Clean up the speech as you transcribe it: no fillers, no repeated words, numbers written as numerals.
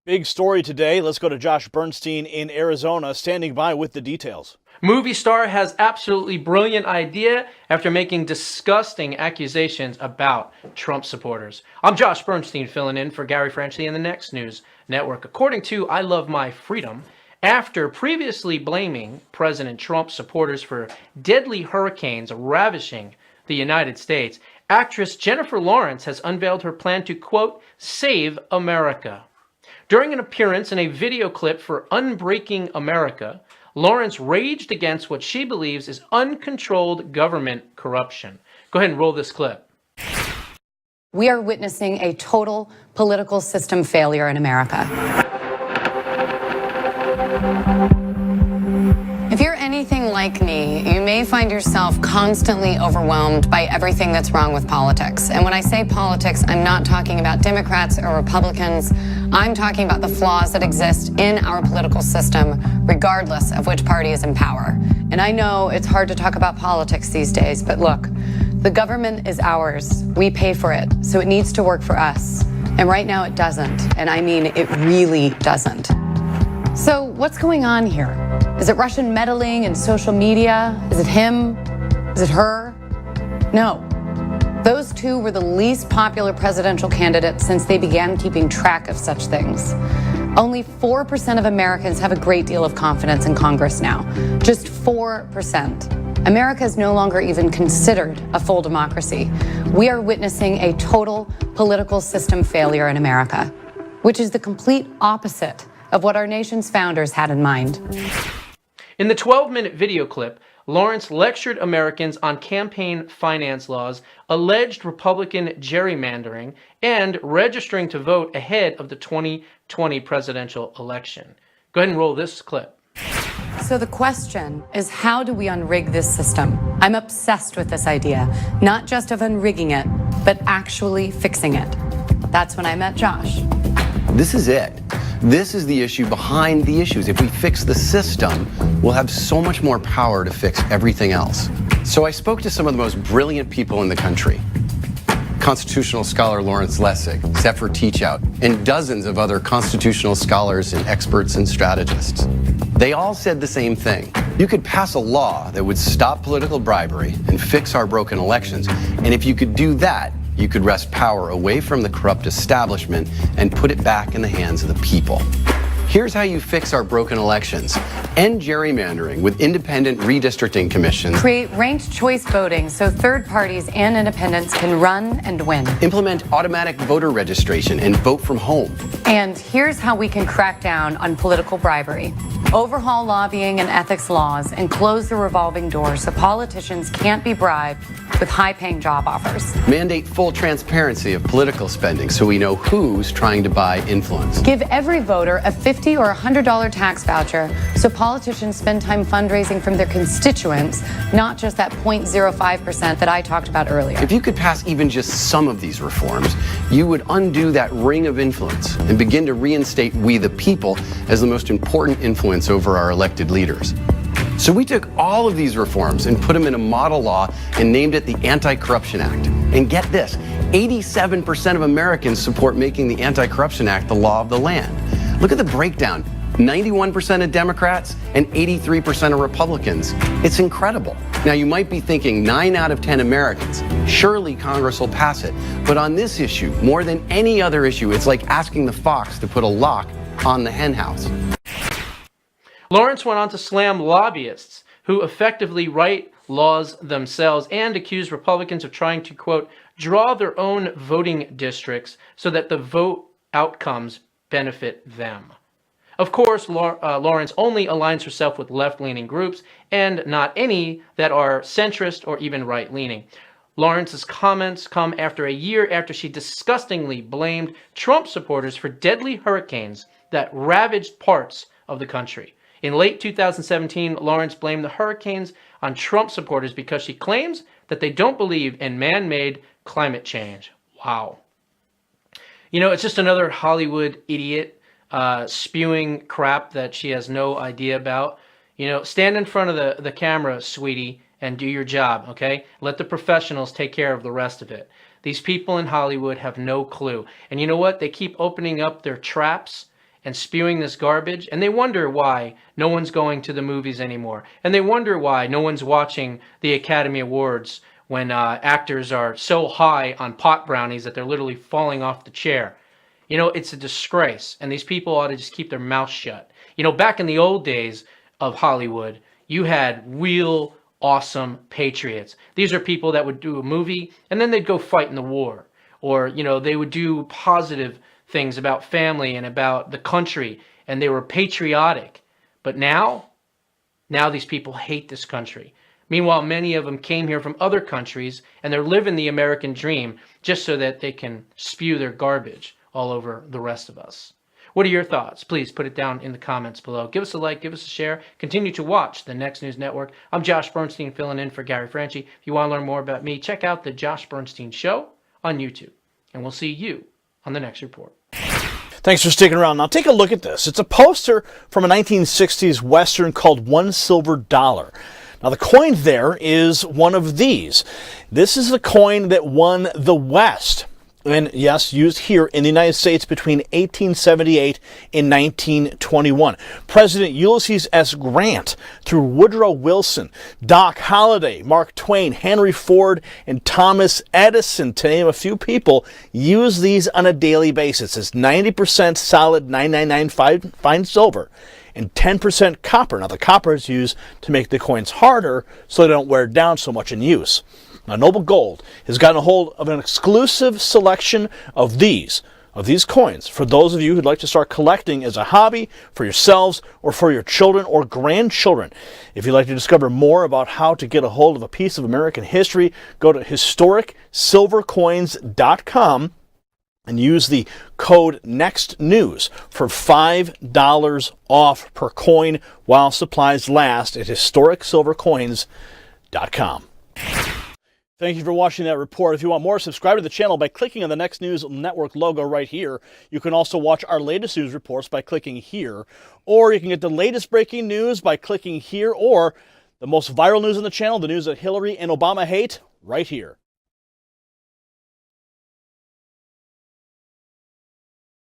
Big story today. Let's go to Josh Bernstein in Arizona, standing by with the details. Movie star has absolutely brilliant idea after making disgusting accusations about Trump supporters. I'm Josh Bernstein filling in for Gary Franchi in the Next News Network. According to I Love My Freedom, after previously blaming President Trump supporters for deadly hurricanes ravaging the United States, actress Jennifer Lawrence has unveiled her plan to, quote, save America. During an appearance in a video clip for Unbreaking America, Lawrence raged against what she believes is uncontrolled government corruption. Go ahead and roll this clip. We are witnessing a total political system failure in America. If you're anything like me, you may find yourself constantly overwhelmed by everything that's wrong with politics. And when I say politics, I'm not talking about Democrats or Republicans. I'm talking about the flaws that exist in our political system, regardless of which party is in power. And I know it's hard to talk about politics these days, but look, the government is ours. We pay for it, so it needs to work for us. And right now it doesn't. And I mean, it really doesn't. So what's going on here? Is it Russian meddling in social media? Is it him? Is it her? No. Those two were the least popular presidential candidates since they began keeping track of such things. Only 4% of Americans have a great deal of confidence in Congress now. Just 4%. America is no longer even considered a full democracy. We are witnessing a total political system failure in America, which is the complete opposite of what our nation's founders had in mind. In the 12-minute video clip, Lawrence lectured Americans on campaign finance laws, alleged Republican gerrymandering, and registering to vote ahead of the 2020 presidential election. Go ahead and roll this clip. So the question is, how do we unrig this system? I'm obsessed with this idea, not just of unrigging it, but actually fixing it. That's when I met Josh. This is it. This is the issue behind the issues. If we fix the system, we'll have so much more power to fix everything else. So I spoke to some of the most brilliant people in the country. Constitutional scholar Lawrence Lessig, Zephyr Teachout, and dozens of other constitutional scholars and experts and strategists. They all said the same thing. You could pass a law that would stop political bribery and fix our broken elections. And if you could do that, you could wrest power away from the corrupt establishment and put it back in the hands of the people. Here's how you fix our broken elections. End gerrymandering with independent redistricting commissions. Create ranked choice voting so third parties and independents can run and win. Implement automatic voter registration and vote from home. And here's how we can crack down on political bribery. Overhaul lobbying and ethics laws and close the revolving door so politicians can't be bribed with high-paying job offers. Mandate full transparency of political spending so we know who's trying to buy influence. Give every voter a $50 or $100 tax voucher so politicians spend time fundraising from their constituents, not just that 0.05% that I talked about earlier. If you could pass even just some of these reforms, you would undo that ring of influence and begin to reinstate we the people as the most important influence over our elected leaders. So we took all of these reforms and put them in a model law and named it the Anti-Corruption Act. And get this, 87% of Americans support making the Anti-Corruption Act the law of the land. Look at the breakdown. 91% of Democrats and 83% of Republicans. It's incredible. Now you might be thinking 9 out of 10 Americans. Surely Congress will pass it. But on this issue, more than any other issue, it's like asking the fox to put a lock on the henhouse. Lawrence went on to slam lobbyists who effectively write laws themselves and accused Republicans of trying to, quote, draw their own voting districts so that the vote outcomes benefit them. Of course, Lawrence only aligns herself with left-leaning groups and not any that are centrist or even right-leaning. Lawrence's comments come after a year after she disgustingly blamed Trump supporters for deadly hurricanes that ravaged parts of the country. In late 2017, Lawrence blamed the hurricanes on Trump supporters because she claims that they don't believe in man-made climate change. Wow. You know, it's just another Hollywood idiot spewing crap that she has no idea about. You know, stand in front of the camera, sweetie, and do your job, okay? Let the professionals take care of the rest of it. These people in Hollywood have no clue. And you know what? They keep opening up their traps and spewing this garbage, and they wonder why no one's going to the movies anymore, and they wonder why no one's watching the Academy Awards when actors are so high on pot brownies that they're literally falling off the chair. You know, it's a disgrace, and these people ought to just keep their mouths shut. You know, back in the old days of Hollywood, you had real awesome patriots. These are people that would do a movie, and then they'd go fight in the war. Or, you know, they would do positive things about family and about the country, and they were patriotic. But now these people hate this country. Meanwhile, many of them came here from other countries, and they're living the American dream just so that they can spew their garbage all over the rest of us. What are your thoughts? Please put it down in the comments below. Give us a like, give us a share. Continue to watch the Next News Network. I'm Josh Bernstein, filling in for Gary Franchi. If you want to learn more about me, check out The Josh Bernstein Show on YouTube. And we'll see you on the next report. Thanks for sticking around. Now take a look at this. It's a poster from a 1960s Western called $1 Silver. Now the coin there is one of these. This is the coin that won the West. And yes, used here in the United States between 1878 and 1921. President Ulysses S. Grant, through Woodrow Wilson, Doc Holliday, Mark Twain, Henry Ford, and Thomas Edison, to name a few people, use these on a daily basis. It's 90% solid 999 fine silver and 10% copper. Now the copper is used to make the coins harder so they don't wear down so much in use. Now, Noble Gold has gotten a hold of an exclusive selection of these coins for those of you who'd like to start collecting as a hobby for yourselves or for your children or grandchildren. If you'd like to discover more about how to get a hold of a piece of American history, go to historicsilvercoins.com and use the code NEXTNEWS for $5 off per coin while supplies last at historicsilvercoins.com. Thank you for watching that report. If you want more, subscribe to the channel by clicking on the Next News Network logo right here. You can also watch our latest news reports by clicking here, or you can get the latest breaking news by clicking here, or the most viral news on the channel, the news that Hillary and Obama hate, right here.